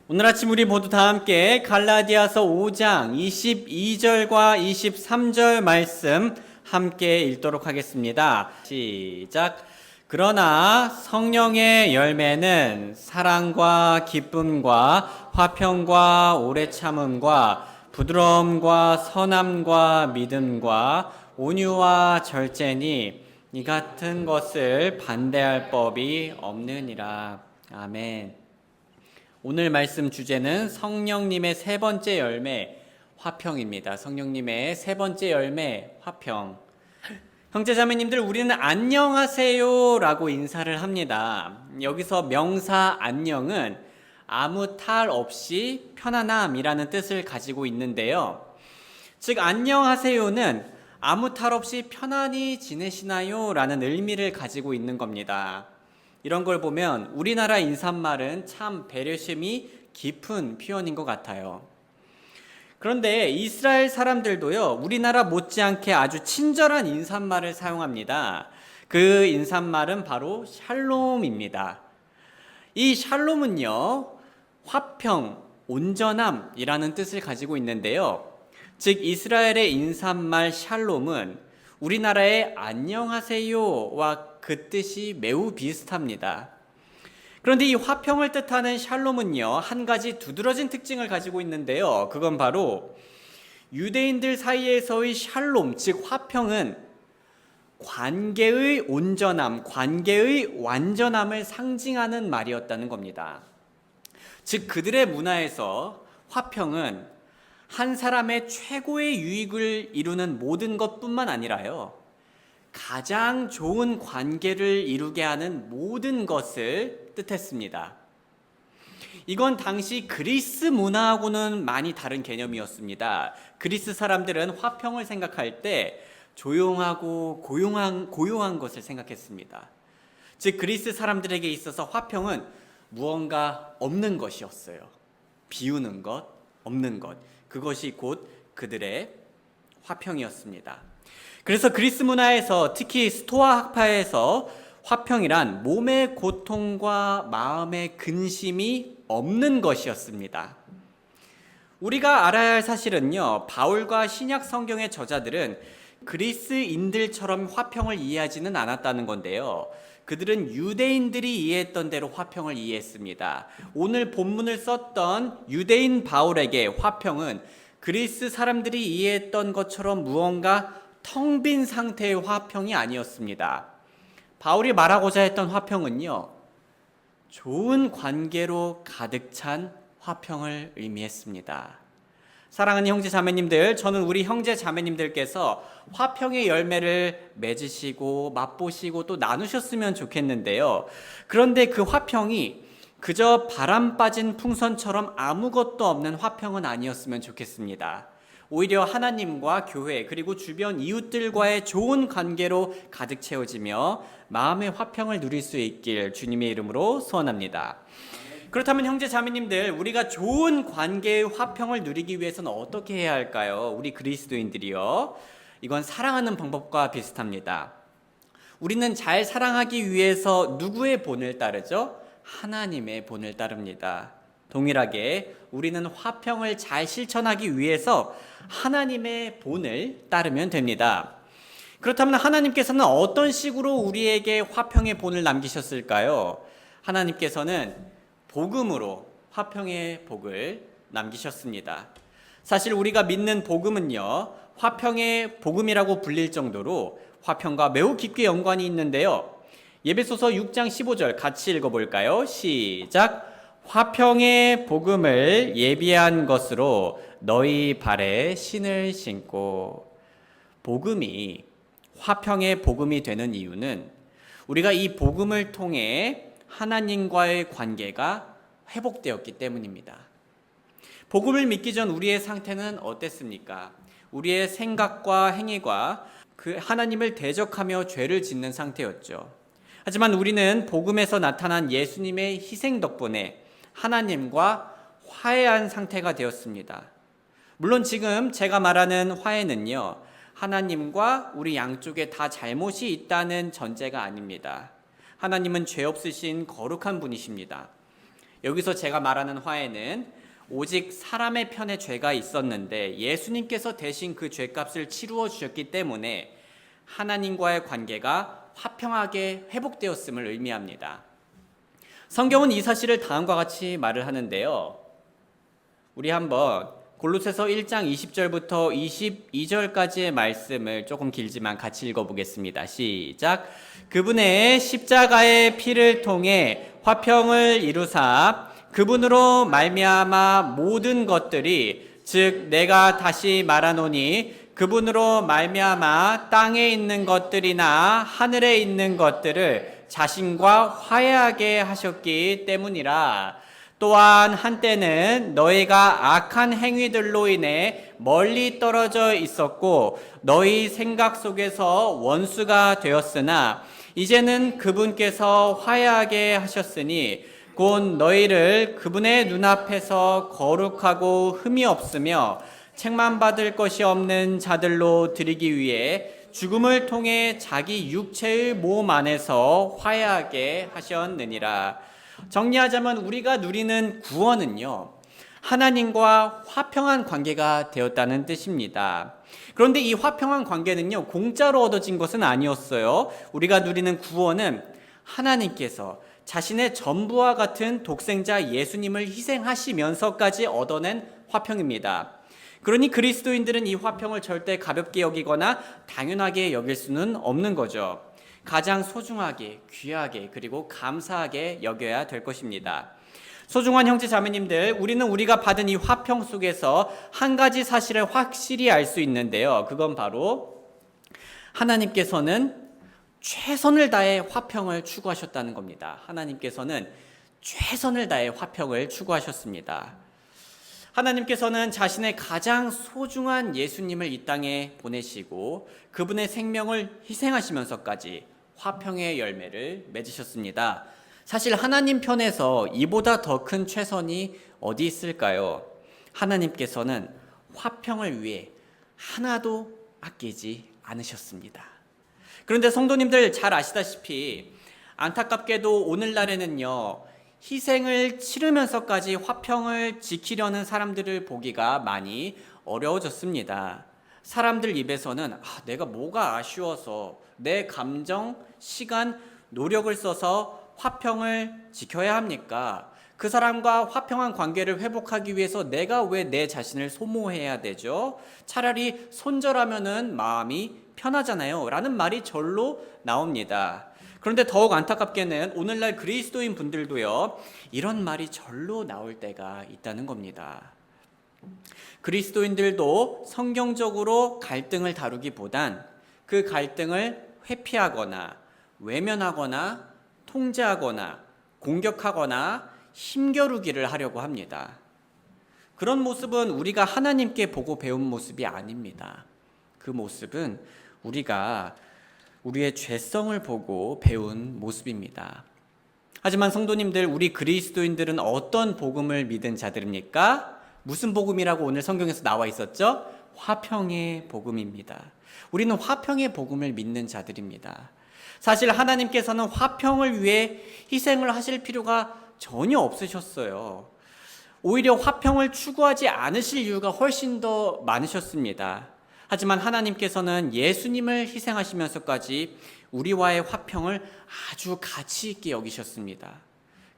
오늘 아침 우리 모두 다 함께 갈라디아서 5장 22절과 23절 말씀 함께 읽도록 하겠습니다. 시작. 그러나 성령의 열매는 사랑과 기쁨과 화평과 오래 참음과 부드러움과 선함과 믿음과 온유와 절제니 이 같은 것을 반대할 법이 없느니라. 아멘. 오늘 말씀 주제는 성령님의 세 번째 열매, 화평입니다. 성령님의 세 번째 열매, 화평. 형제자매님들, 우리는 안녕하세요 라고 인사를 합니다. 여기서 명사 안녕은 아무 탈 없이 편안함이라는 뜻을 가지고 있는데요. 즉 안녕하세요는 아무 탈 없이 편안히 지내시나요? 라는 의미를 가지고 있는 겁니다. 이런 걸 보면 우리나라 인사말은 참 배려심이 깊은 표현인 것 같아요. 그런데 이스라엘 사람들도요, 우리나라 못지않게 아주 친절한 인사말을 사용합니다. 그 인사말은 바로 샬롬입니다. 이 샬롬은요, 화평, 온전함이라는 뜻을 가지고 있는데요. 즉 이스라엘의 인사말 샬롬은 우리나라의 안녕하세요와 그 뜻이 매우 비슷합니다. 그런데 이 화평을 뜻하는 샬롬은요, 한 가지 두드러진 특징을 가지고 있는데요. 그건 바로 유대인들 사이에서의 샬롬, 즉 화평은 관계의 온전함, 관계의 완전함을 상징하는 말이었다는 겁니다. 즉 그들의 문화에서 화평은 한 사람의 최고의 유익을 이루는 모든 것뿐만 아니라요, 가장 좋은 관계를 이루게 하는 모든 것을 뜻했습니다. 이건 당시 그리스 문화하고는 많이 다른 개념이었습니다. 그리스 사람들은 화평을 생각할 때 조용하고 고요한 것을 생각했습니다. 즉 그리스 사람들에게 있어서 화평은 무언가 없는 것이었어요. 비우는 것, 없는 것. 그것이 곧 그들의 화평이었습니다. 그래서 그리스 문화에서 특히 스토아 학파에서 화평이란 몸의 고통과 마음의 근심이 없는 것이었습니다. 우리가 알아야 할 사실은요, 바울과 신약 성경의 저자들은 그리스인들처럼 화평을 이해하지는 않았다는 건데요. 그들은 유대인들이 이해했던 대로 화평을 이해했습니다. 오늘 본문을 썼던 유대인 바울에게 화평은 그리스 사람들이 이해했던 것처럼 무언가 텅 빈 상태의 화평이 아니었습니다. 바울이 말하고자 했던 화평은요, 좋은 관계로 가득 찬 화평을 의미했습니다. 사랑하는 형제 자매님들, 저는 우리 형제 자매님들께서 화평의 열매를 맺으시고 맛보시고 또 나누셨으면 좋겠는데요. 그런데 그 화평이 그저 바람 빠진 풍선처럼 아무것도 없는 화평은 아니었으면 좋겠습니다. 오히려 하나님과 교회 그리고 주변 이웃들과의 좋은 관계로 가득 채워지며 마음의 화평을 누릴 수 있길 주님의 이름으로 소원합니다. 그렇다면 형제 자매님들, 우리가 좋은 관계의 화평을 누리기 위해서는 어떻게 해야 할까요? 우리 그리스도인들이요, 이건 사랑하는 방법과 비슷합니다. 우리는 잘 사랑하기 위해서 누구의 본을 따르죠? 하나님의 본을 따릅니다. 동일하게 우리는 화평을 잘 실천하기 위해서 하나님의 본을 따르면 됩니다. 그렇다면 하나님께서는 어떤 식으로 우리에게 화평의 본을 남기셨을까요? 하나님께서는 복음으로 화평의 복을 남기셨습니다. 사실 우리가 믿는 복음은요, 화평의 복음이라고 불릴 정도로 화평과 매우 깊게 연관이 있는데요. 예배소서 6장 15절 같이 읽어볼까요? 시작. 화평의 복음을 예비한 것으로 너희 발에 신을 신고. 복음이 화평의 복음이 되는 이유는 우리가 이 복음을 통해 하나님과의 관계가 회복되었기 때문입니다. 복음을 믿기 전 우리의 상태는 어땠습니까? 우리의 생각과 행위가 그 하나님을 대적하며 죄를 짓는 상태였죠. 하지만 우리는 복음에서 나타난 예수님의 희생 덕분에 하나님과 화해한 상태가 되었습니다. 물론 지금 제가 말하는 화해는요, 하나님과 우리 양쪽에 다 잘못이 있다는 전제가 아닙니다. 하나님은 죄 없으신 거룩한 분이십니다. 여기서 제가 말하는 화해는 오직 사람의 편에 죄가 있었는데 예수님께서 대신 그 죄값을 치루어 주셨기 때문에 하나님과의 관계가 화평하게 회복되었음을 의미합니다. 성경은 이 사실을 다음과 같이 말을 하는데요. 우리 한번 골로새서 1장 20절부터 22절까지의 말씀을 조금 길지만 같이 읽어보겠습니다. 시작. 그분의 십자가의 피를 통해 화평을 이루사 그분으로 말미암아 모든 것들이 즉 내가 다시 말하노니 그분으로 말미암아 땅에 있는 것들이나 하늘에 있는 것들을 자신과 화해하게 하셨기 때문이라. 또한 한때는 너희가 악한 행위들로 인해 멀리 떨어져 있었고 너희 생각 속에서 원수가 되었으나 이제는 그분께서 화해하게 하셨으니 곧 너희를 그분의 눈앞에서 거룩하고 흠이 없으며 책만 받을 것이 없는 자들로 드리기 위해 죽음을 통해 자기 육체의 몸 안에서 화해하게 하셨느니라. 정리하자면 우리가 누리는 구원은요, 하나님과 화평한 관계가 되었다는 뜻입니다. 그런데 이 화평한 관계는요, 공짜로 얻어진 것은 아니었어요. 우리가 누리는 구원은 하나님께서 자신의 전부와 같은 독생자 예수님을 희생하시면서까지 얻어낸 화평입니다. 그러니 그리스도인들은 이 화평을 절대 가볍게 여기거나 당연하게 여길 수는 없는 거죠. 가장 소중하게, 귀하게, 그리고 감사하게 여겨야 될 것입니다. 소중한 형제 자매님들, 우리는 우리가 받은 이 화평 속에서 한 가지 사실을 확실히 알 수 있는데요. 그건 바로 하나님께서는 최선을 다해 화평을 추구하셨다는 겁니다. 하나님께서는 최선을 다해 화평을 추구하셨습니다. 하나님께서는 자신의 가장 소중한 예수님을 이 땅에 보내시고 그분의 생명을 희생하시면서까지 화평의 열매를 맺으셨습니다. 사실 하나님 편에서 이보다 더 큰 최선이 어디 있을까요? 하나님께서는 화평을 위해 하나도 아끼지 않으셨습니다. 그런데 성도님들 잘 아시다시피 안타깝게도 오늘날에는요, 희생을 치르면서까지 화평을 지키려는 사람들을 보기가 많이 어려워졌습니다. 사람들 입에서는 내가 뭐가 아쉬워서 내 감정, 시간, 노력을 써서 화평을 지켜야 합니까? 그 사람과 화평한 관계를 회복하기 위해서 내가 왜 내 자신을 소모해야 되죠? 차라리 손절하면은 마음이 편하잖아요. 라는 말이 절로 나옵니다. 그런데 더욱 안타깝게는 오늘날 그리스도인 분들도요, 이런 말이 절로 나올 때가 있다는 겁니다. 그리스도인들도 성경적으로 갈등을 다루기보단 그 갈등을 회피하거나 외면하거나 통제하거나 공격하거나 힘겨루기를 하려고 합니다. 그런 모습은 우리가 하나님께 보고 배운 모습이 아닙니다. 그 모습은 우리가 우리의 죄성을 보고 배운 모습입니다. 하지만 성도님들, 우리 그리스도인들은 어떤 복음을 믿은 자들입니까? 무슨 복음이라고 오늘 성경에서 나와 있었죠? 화평의 복음입니다. 우리는 화평의 복음을 믿는 자들입니다. 사실 하나님께서는 화평을 위해 희생을 하실 필요가 전혀 없으셨어요. 오히려 화평을 추구하지 않으실 이유가 훨씬 더 많으셨습니다. 하지만 하나님께서는 예수님을 희생하시면서까지 우리와의 화평을 아주 가치 있게 여기셨습니다.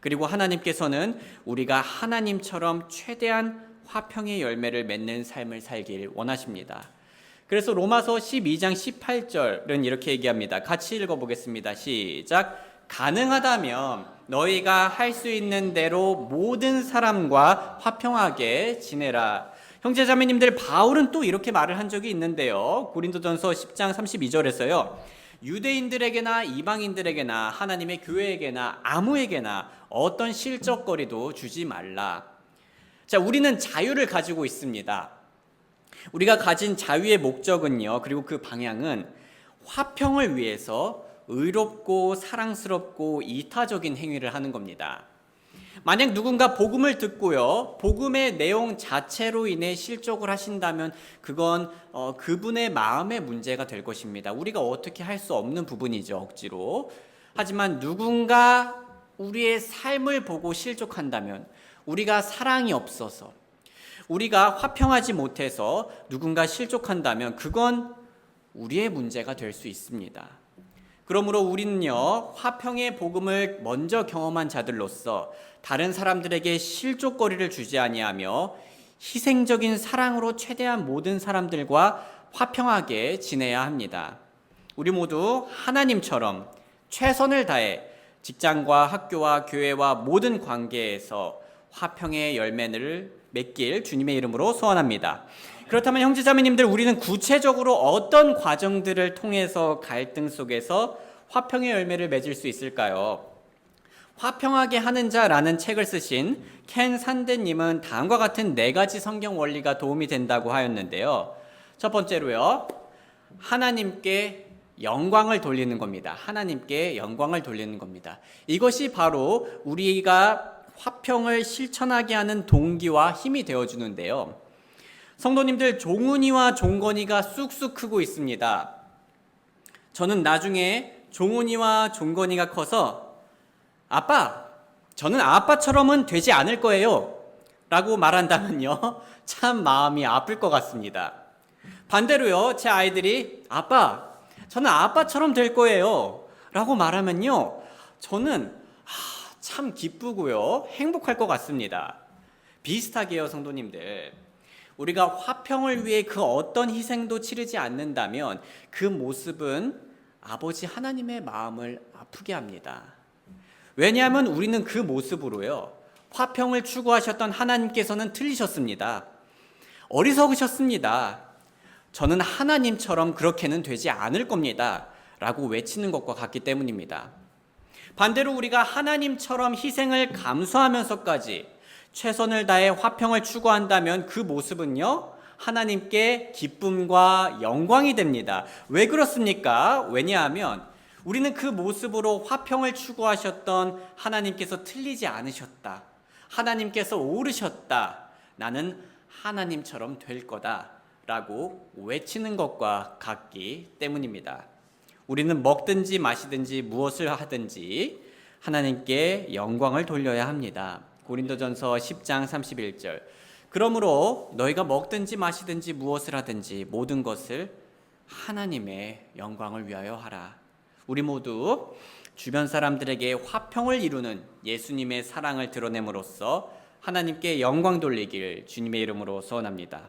그리고 하나님께서는 우리가 하나님처럼 최대한 화평의 열매를 맺는 삶을 살길 원하십니다. 그래서 로마서 12장 18절은 이렇게 얘기합니다. 같이 읽어보겠습니다. 시작. 가능하다면 너희가 할 수 있는 대로 모든 사람과 화평하게 지내라. 형제자매님들, 바울은 또 이렇게 말을 한 적이 있는데요. 고린도전서 10장 32절에서요. 유대인들에게나 이방인들에게나 하나님의 교회에게나 아무에게나 어떤 실적거리도 주지 말라. 자, 우리는 자유를 가지고 있습니다. 우리가 가진 자유의 목적은요, 그리고 그 방향은 화평을 위해서 의롭고 사랑스럽고 이타적인 행위를 하는 겁니다. 만약 누군가 복음을 듣고요, 복음의 내용 자체로 인해 실족을 하신다면 그건 그분의 마음의 문제가 될 것입니다. 우리가 어떻게 할 수 없는 부분이죠, 억지로. 하지만 누군가 우리의 삶을 보고 실족한다면, 우리가 사랑이 없어서, 우리가 화평하지 못해서 누군가 실족한다면 그건 우리의 문제가 될 수 있습니다. 그러므로 우리는요, 화평의 복음을 먼저 경험한 자들로서 다른 사람들에게 실족거리를 주지 아니하며 희생적인 사랑으로 최대한 모든 사람들과 화평하게 지내야 합니다. 우리 모두 하나님처럼 최선을 다해 직장과 학교와 교회와 모든 관계에서 화평의 열매를 맺길 주님의 이름으로 소원합니다. 그렇다면 형제자매님들, 우리는 구체적으로 어떤 과정들을 통해서 갈등 속에서 화평의 열매를 맺을 수 있을까요? 화평하게 하는 자라는 책을 쓰신 켄 산데님은 다음과 같은 4가지 성경 원리가 도움이 된다고 하였는데요. 첫 번째로요, 하나님께 영광을 돌리는 겁니다. 하나님께 영광을 돌리는 겁니다. 이것이 바로 우리가 화평을 실천하게 하는 동기와 힘이 되어주는데요. 성도님들, 종훈이와 종건이가 쑥쑥 크고 있습니다. 저는 나중에 종훈이와 종건이가 커서 아빠, 저는 아빠처럼은 되지 않을 거예요 라고 말한다면요, 참 마음이 아플 것 같습니다. 반대로요, 제 아이들이 아빠, 저는 아빠처럼 될 거예요 라고 말하면요, 저는 참 기쁘고요, 행복할 것 같습니다. 비슷하게요, 성도님들, 우리가 화평을 위해 그 어떤 희생도 치르지 않는다면 그 모습은 아버지 하나님의 마음을 아프게 합니다. 왜냐하면 우리는 그 모습으로요, 화평을 추구하셨던 하나님께서는 틀리셨습니다. 어리석으셨습니다. 저는 하나님처럼 그렇게는 되지 않을 겁니다 라고 외치는 것과 같기 때문입니다. 반대로 우리가 하나님처럼 희생을 감수하면서까지 최선을 다해 화평을 추구한다면 그 모습은요, 하나님께 기쁨과 영광이 됩니다. 왜 그렇습니까? 왜냐하면 우리는 그 모습으로 화평을 추구하셨던 하나님께서 틀리지 않으셨다, 하나님께서 옳으셨다, 나는 하나님처럼 될 거다 라고 외치는 것과 같기 때문입니다. 우리는 먹든지 마시든지 무엇을 하든지 하나님께 영광을 돌려야 합니다. 고린도전서 10장 31절, 그러므로 너희가 먹든지 마시든지 무엇을 하든지 모든 것을 하나님의 영광을 위하여 하라. 우리 모두 주변 사람들에게 화평을 이루는 예수님의 사랑을 드러냄으로써 하나님께 영광 돌리길 주님의 이름으로 소원합니다.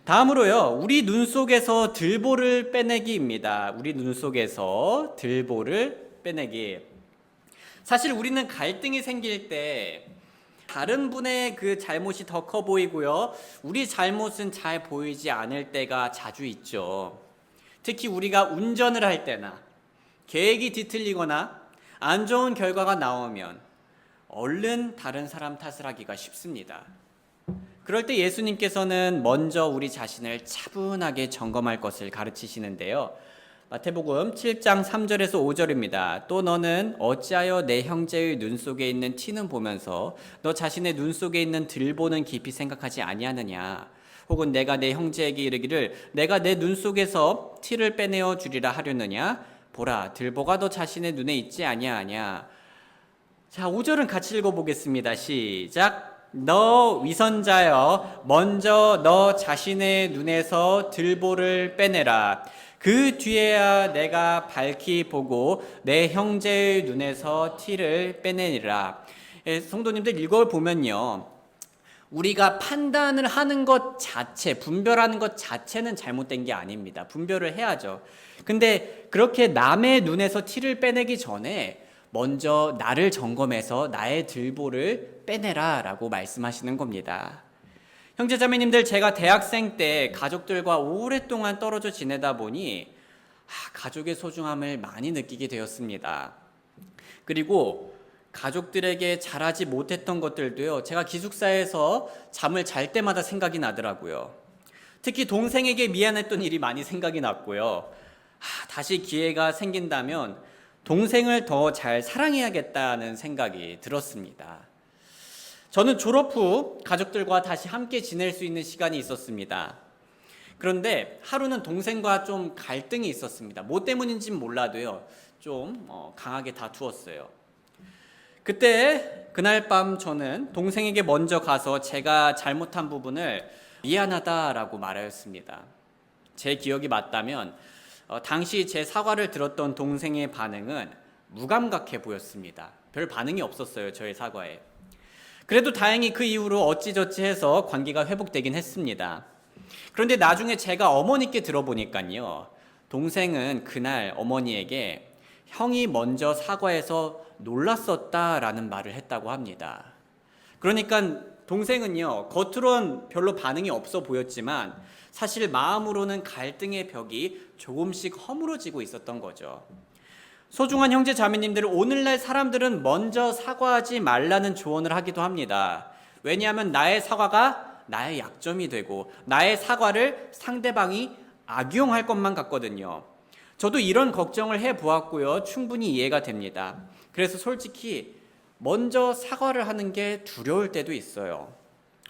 다음으로요, 우리 눈 속에서 들보를 빼내기입니다. 우리 눈 속에서 들보를 빼내기. 사실 우리는 갈등이 생길 때 다른 분의 그 잘못이 더 커 보이고요, 우리 잘못은 잘 보이지 않을 때가 자주 있죠. 특히 우리가 운전을 할 때나 계획이 뒤틀리거나 안 좋은 결과가 나오면 얼른 다른 사람 탓을 하기가 쉽습니다. 그럴 때 예수님께서는 먼저 우리 자신을 차분하게 점검할 것을 가르치시는데요. 마태복음 7장 3절에서 5절입니다. 또 너는 어찌하여 내 형제의 눈 속에 있는 티는 보면서 너 자신의 눈 속에 있는 들보는 깊이 생각하지 아니하느냐? 혹은 내가 내 형제에게 이르기를 내가 내 눈 속에서 티를 빼내어 주리라 하려느냐? 보라, 들보가 너 자신의 눈에 있지 아니하냐? 자, 5절은 같이 읽어보겠습니다. 시작. 너 위선자여, 먼저 너 자신의 눈에서 들보를 빼내라. 그 뒤에야 내가 밝히 보고 내 형제의 눈에서 티를 빼내리라. 성도님들, 이걸 보면요, 우리가 판단을 하는 것 자체, 분별하는 것 자체는 잘못된 게 아닙니다. 분별을 해야죠. 근데 그렇게 남의 눈에서 티를 빼내기 전에 먼저 나를 점검해서 나의 들보를 빼내라 라고 말씀하시는 겁니다. 형제자매님들, 제가 대학생 때 가족들과 오랫동안 떨어져 지내다 보니 가족의 소중함을 많이 느끼게 되었습니다. 그리고 가족들에게 잘하지 못했던 것들도요, 제가 기숙사에서 잠을 잘 때마다 생각이 나더라고요. 특히 동생에게 미안했던 일이 많이 생각이 났고요. 다시 기회가 생긴다면 동생을 더 잘 사랑해야겠다는 생각이 들었습니다. 저는 졸업 후 가족들과 다시 함께 지낼 수 있는 시간이 있었습니다. 그런데 하루는 동생과 좀 갈등이 있었습니다. 뭐 때문인지는 몰라도요, 좀 강하게 다투었어요. 그날 밤 저는 동생에게 먼저 가서 제가 잘못한 부분을 미안하다라고 말하였습니다. 제 기억이 맞다면 당시 제 사과를 들었던 동생의 반응은 무감각해 보였습니다. 별 반응이 없었어요, 저의 사과에. 그래도 다행히 그 이후로 어찌저찌 해서 관계가 회복되긴 했습니다. 그런데 나중에 제가 어머니께 들어보니까요, 동생은 그날 어머니에게 형이 먼저 사과해서 놀랐었다라는 말을 했다고 합니다. 그러니까 동생은요, 겉으론 별로 반응이 없어 보였지만 사실 마음으로는 갈등의 벽이 조금씩 허물어지고 있었던 거죠. 소중한 형제 자매님들, 오늘날 사람들은 먼저 사과하지 말라는 조언을 하기도 합니다. 왜냐하면 나의 사과가 나의 약점이 되고 나의 사과를 상대방이 악용할 것만 같거든요. 저도 이런 걱정을 해보았고요. 충분히 이해가 됩니다. 그래서 솔직히 먼저 사과를 하는 게 두려울 때도 있어요.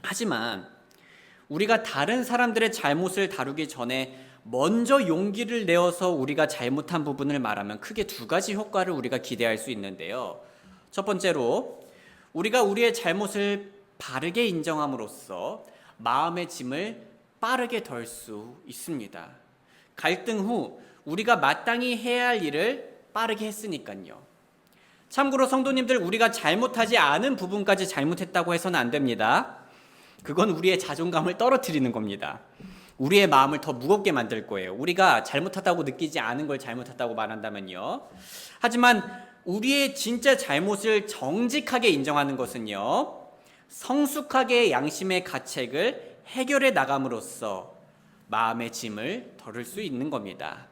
하지만 우리가 다른 사람들의 잘못을 다루기 전에 먼저 용기를 내어서 우리가 잘못한 부분을 말하면 크게 두 가지 효과를 우리가 기대할 수 있는데요. 첫 번째로 우리가 우리의 잘못을 바르게 인정함으로써 마음의 짐을 빠르게 덜 수 있습니다. 갈등 후 우리가 마땅히 해야 할 일을 빠르게 했으니까요. 참고로 성도님들, 우리가 잘못하지 않은 부분까지 잘못했다고 해서는 안 됩니다. 그건 우리의 자존감을 떨어뜨리는 겁니다. 우리의 마음을 더 무겁게 만들 거예요. 우리가 잘못하다고 느끼지 않은 걸 잘못했다고 말한다면요. 하지만 우리의 진짜 잘못을 정직하게 인정하는 것은요, 성숙하게 양심의 가책을 해결해 나감으로써 마음의 짐을 덜을 수 있는 겁니다.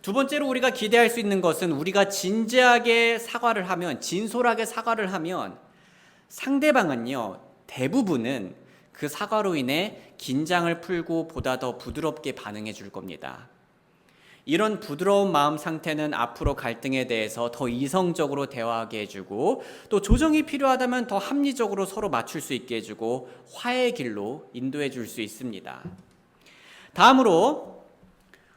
두 번째로 우리가 기대할 수 있는 것은 우리가 진지하게 사과를 하면, 진솔하게 사과를 하면 상대방은요, 대부분은 그 사과로 인해 긴장을 풀고 보다 더 부드럽게 반응해 줄 겁니다. 이런 부드러운 마음 상태는 앞으로 갈등에 대해서 더 이성적으로 대화하게 해주고, 또 조정이 필요하다면 더 합리적으로 서로 맞출 수 있게 해주고 화해의 길로 인도해 줄 수 있습니다. 다음으로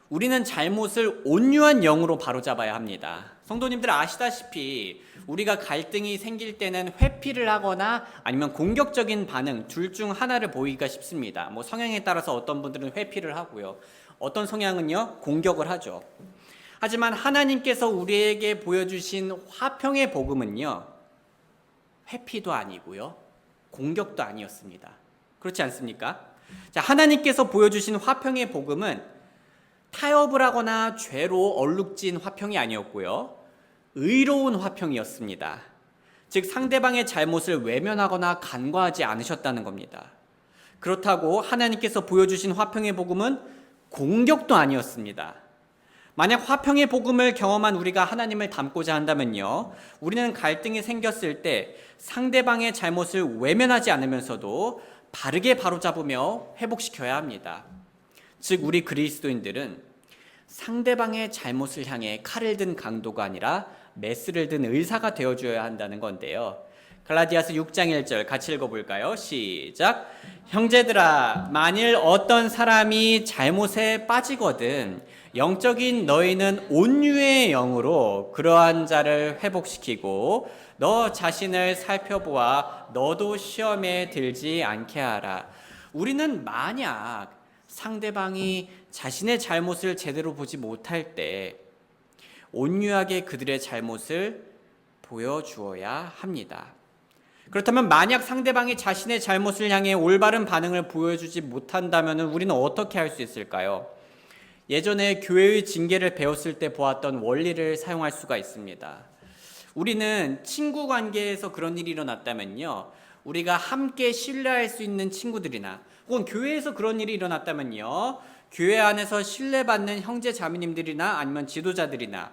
우리는 잘못을 온유한 영으로 바로잡아야 합니다. 성도님들 아시다시피 우리가 갈등이 생길 때는 회피를 하거나 아니면 공격적인 반응, 둘 중 하나를 보이기가 쉽습니다. 성향에 따라서 어떤 분들은 회피를 하고요, 어떤 성향은요, 공격을 하죠. 하지만 하나님께서 우리에게 보여주신 화평의 복음은요, 회피도 아니고요, 공격도 아니었습니다. 그렇지 않습니까? 자, 하나님께서 보여주신 화평의 복음은 타협을 하거나 죄로 얼룩진 화평이 아니었고요, 의로운 화평이었습니다. 즉 상대방의 잘못을 외면하거나 간과하지 않으셨다는 겁니다. 그렇다고 하나님께서 보여주신 화평의 복음은 공격도 아니었습니다. 만약 화평의 복음을 경험한 우리가 하나님을 닮고자 한다면요, 우리는 갈등이 생겼을 때 상대방의 잘못을 외면하지 않으면서도 바르게 바로잡으며 회복시켜야 합니다. 즉 우리 그리스도인들은 상대방의 잘못을 향해 칼을 든 강도가 아니라 메스를 든 의사가 되어줘야 한다는 건데요. 갈라디아서 6장 1절 같이 읽어볼까요? 시작. 형제들아, 만일 어떤 사람이 잘못에 빠지거든 영적인 너희는 온유의 영으로 그러한 자를 회복시키고 너 자신을 살펴보아 너도 시험에 들지 않게 하라. 우리는 만약 상대방이 자신의 잘못을 제대로 보지 못할 때 온유하게 그들의 잘못을 보여주어야 합니다. 그렇다면 만약 상대방이 자신의 잘못을 향해 올바른 반응을 보여주지 못한다면 우리는 어떻게 할 수 있을까요? 예전에 교회의 징계를 배웠을 때 보았던 원리를 사용할 수가 있습니다. 우리는 친구 관계에서 그런 일이 일어났다면요, 우리가 함께 신뢰할 수 있는 친구들이나 혹은 교회에서 그런 일이 일어났다면요, 교회 안에서 신뢰받는 형제 자매님들이나 아니면 지도자들이나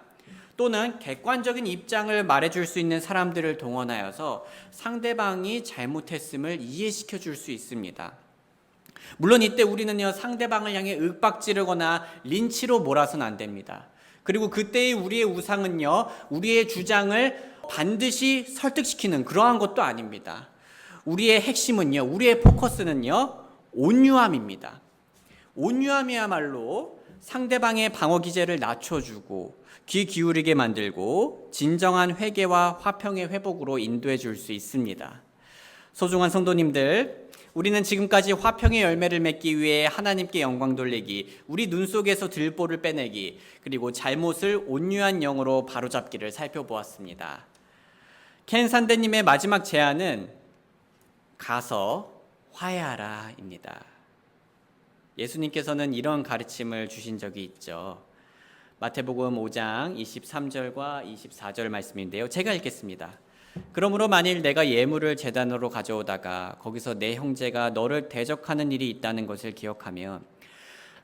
또는 객관적인 입장을 말해줄 수 있는 사람들을 동원하여서 상대방이 잘못했음을 이해시켜 줄 수 있습니다. 물론 이때 우리는요, 상대방을 향해 윽박지르거나 린치로 몰아서는 안 됩니다. 그리고 그때의 우리의 우상은요, 우리의 주장을 반드시 설득시키는 그러한 것도 아닙니다. 우리의 핵심은요, 우리의 포커스는요, 온유함입니다. 온유함이야말로 상대방의 방어 기제를 낮춰주고 귀 기울이게 만들고 진정한 회개와 화평의 회복으로 인도해 줄 수 있습니다. 소중한 성도님들, 우리는 지금까지 화평의 열매를 맺기 위해 하나님께 영광 돌리기, 우리 눈 속에서 들보를 빼내기, 그리고 잘못을 온유한 영으로 바로잡기를 살펴보았습니다. 켄 산대님의 마지막 제안은 가서 화해하라입니다. 예수님께서는 이런 가르침을 주신 적이 있죠. 마태복음 5장 23절과 24절 말씀인데요. 제가 읽겠습니다. 그러므로 만일 내가 예물을 제단으로 가져오다가 거기서 내 형제가 너를 대적하는 일이 있다는 것을 기억하면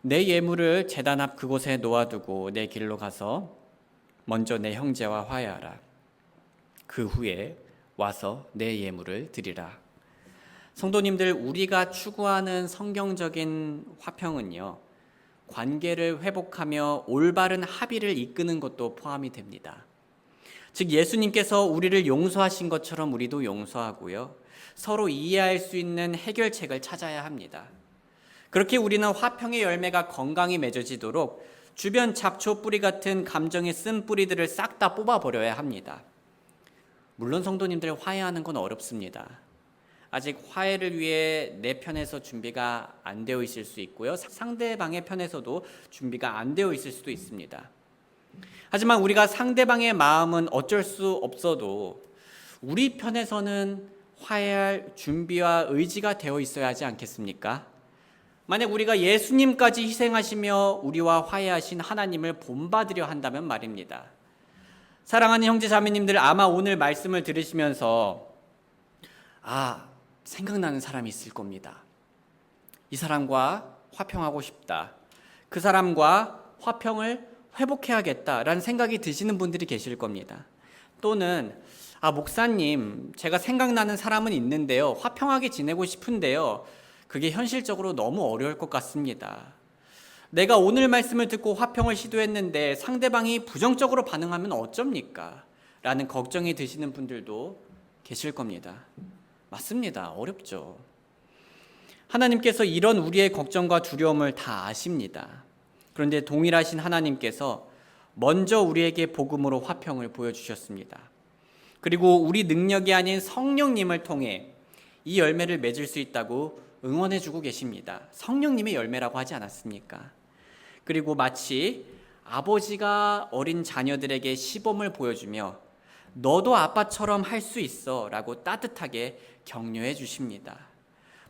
내 예물을 제단 앞 그곳에 놓아두고 내 길로 가서 먼저 내 형제와 화해하라. 그 후에 와서 내 예물을 드리라. 성도님들, 우리가 추구하는 성경적인 화평은요, 관계를 회복하며 올바른 합의를 이끄는 것도 포함이 됩니다. 즉 예수님께서 우리를 용서하신 것처럼 우리도 용서하고요, 서로 이해할 수 있는 해결책을 찾아야 합니다. 그렇게 우리는 화평의 열매가 건강히 맺어지도록 주변 잡초 뿌리 같은 감정의 쓴 뿌리들을 싹 다 뽑아버려야 합니다. 물론 성도님들, 화해하는 건 어렵습니다. 아직 화해를 위해 내 편에서 준비가 안 되어 있을 수 있고요, 상대방의 편에서도 준비가 안 되어 있을 수도 있습니다. 하지만 우리가 상대방의 마음은 어쩔 수 없어도 우리 편에서는 화해할 준비와 의지가 되어 있어야 하지 않겠습니까? 만약 우리가 예수님까지 희생하시며 우리와 화해하신 하나님을 본받으려 한다면 말입니다. 사랑하는 형제 자매님들, 아마 오늘 말씀을 들으시면서 생각나는 사람이 있을 겁니다. 이 사람과 화평하고 싶다. 그 사람과 화평을 회복해야겠다라는 생각이 드시는 분들이 계실 겁니다. 또는 목사님, 제가 생각나는 사람은 있는데요, 화평하게 지내고 싶은데요, 그게 현실적으로 너무 어려울 것 같습니다. 내가 오늘 말씀을 듣고 화평을 시도했는데 상대방이 부정적으로 반응하면 어쩝니까? 라는 걱정이 드시는 분들도 계실 겁니다. 맞습니다. 어렵죠. 하나님께서 이런 우리의 걱정과 두려움을 다 아십니다. 그런데 동일하신 하나님께서 먼저 우리에게 복음으로 화평을 보여주셨습니다. 그리고 우리 능력이 아닌 성령님을 통해 이 열매를 맺을 수 있다고 응원해주고 계십니다. 성령님의 열매라고 하지 않았습니까? 그리고 마치 아버지가 어린 자녀들에게 시범을 보여주며 너도 아빠처럼 할 수 있어 라고 따뜻하게 격려해 주십니다.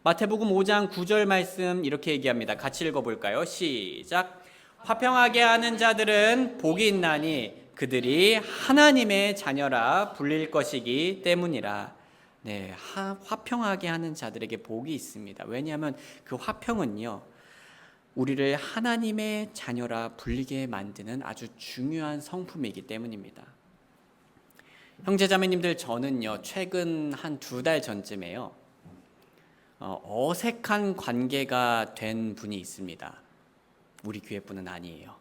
마태복음 5장 9절 말씀 이렇게 얘기합니다. 같이 읽어볼까요? 시작. 화평하게 하는 자들은 복이 있나니 그들이 하나님의 자녀라 불릴 것이기 때문이라. 네, 화평하게 하는 자들에게 복이 있습니다. 왜냐하면 그 화평은요, 우리를 하나님의 자녀라 불리게 만드는 아주 중요한 성품이기 때문입니다. 형제자매님들, 저는요, 최근 한 2달 전쯤에요, 어색한 관계가 된 분이 있습니다. 우리 교회뿐은 아니에요.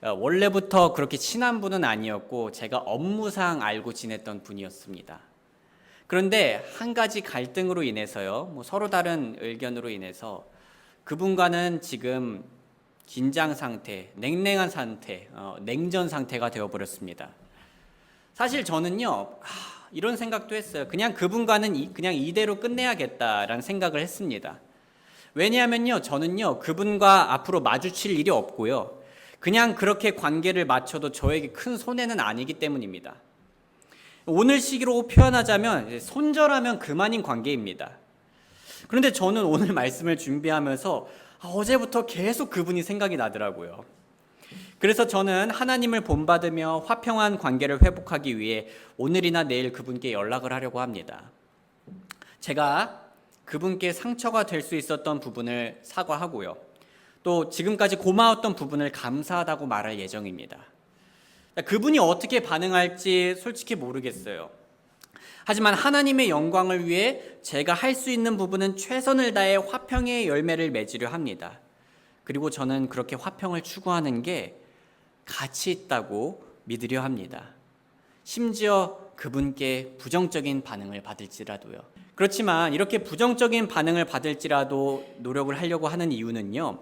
원래부터 그렇게 친한 분은 아니었고 제가 업무상 알고 지냈던 분이었습니다. 그런데 한 가지 갈등으로 인해서요, 서로 다른 의견으로 인해서 그분과는 지금 긴장 상태, 냉랭한 상태, 냉전 상태가 되어버렸습니다. 사실 저는요, 이런 생각도 했어요. 그냥 그분과는 그냥 이대로 끝내야겠다라는 생각을 했습니다. 왜냐하면요, 저는요, 그분과 앞으로 마주칠 일이 없고요, 그냥 그렇게 관계를 맞춰도 저에게 큰 손해는 아니기 때문입니다. 오늘 시기로 표현하자면 손절하면 그만인 관계입니다. 그런데 저는 오늘 말씀을 준비하면서 어제부터 계속 그분이 생각이 나더라고요. 그래서 저는 하나님을 본받으며 화평한 관계를 회복하기 위해 오늘이나 내일 그분께 연락을 하려고 합니다. 제가 그분께 상처가 될 수 있었던 부분을 사과하고요, 또 지금까지 고마웠던 부분을 감사하다고 말할 예정입니다. 그분이 어떻게 반응할지 솔직히 모르겠어요. 하지만 하나님의 영광을 위해 제가 할 수 있는 부분은 최선을 다해 화평의 열매를 맺으려 합니다. 그리고 저는 그렇게 화평을 추구하는 게 가치 있다고 믿으려 합니다. 심지어 그분께 부정적인 반응을 받을지라도요. 그렇지만 이렇게 부정적인 반응을 받을지라도 노력을 하려고 하는 이유는요,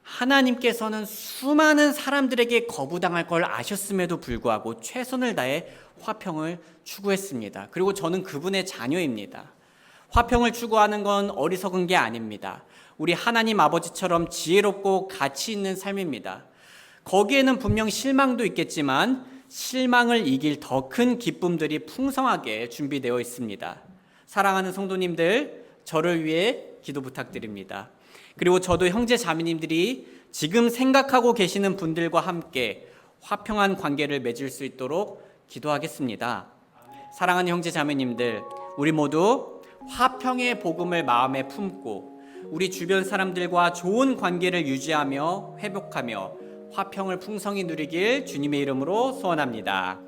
하나님께서는 수많은 사람들에게 거부당할 걸 아셨음에도 불구하고 최선을 다해 화평을 추구했습니다. 그리고 저는 그분의 자녀입니다. 화평을 추구하는 건 어리석은 게 아닙니다. 우리 하나님 아버지처럼 지혜롭고 가치 있는 삶입니다. 거기에는 분명 실망도 있겠지만 실망을 이길 더 큰 기쁨들이 풍성하게 준비되어 있습니다. 사랑하는 성도님들, 저를 위해 기도 부탁드립니다. 그리고 저도 형제 자매님들이 지금 생각하고 계시는 분들과 함께 화평한 관계를 맺을 수 있도록 기도하겠습니다. 사랑하는 형제 자매님들, 우리 모두 화평의 복음을 마음에 품고 우리 주변 사람들과 좋은 관계를 유지하며 회복하며 화평을 풍성히 누리길 주님의 이름으로 소원합니다.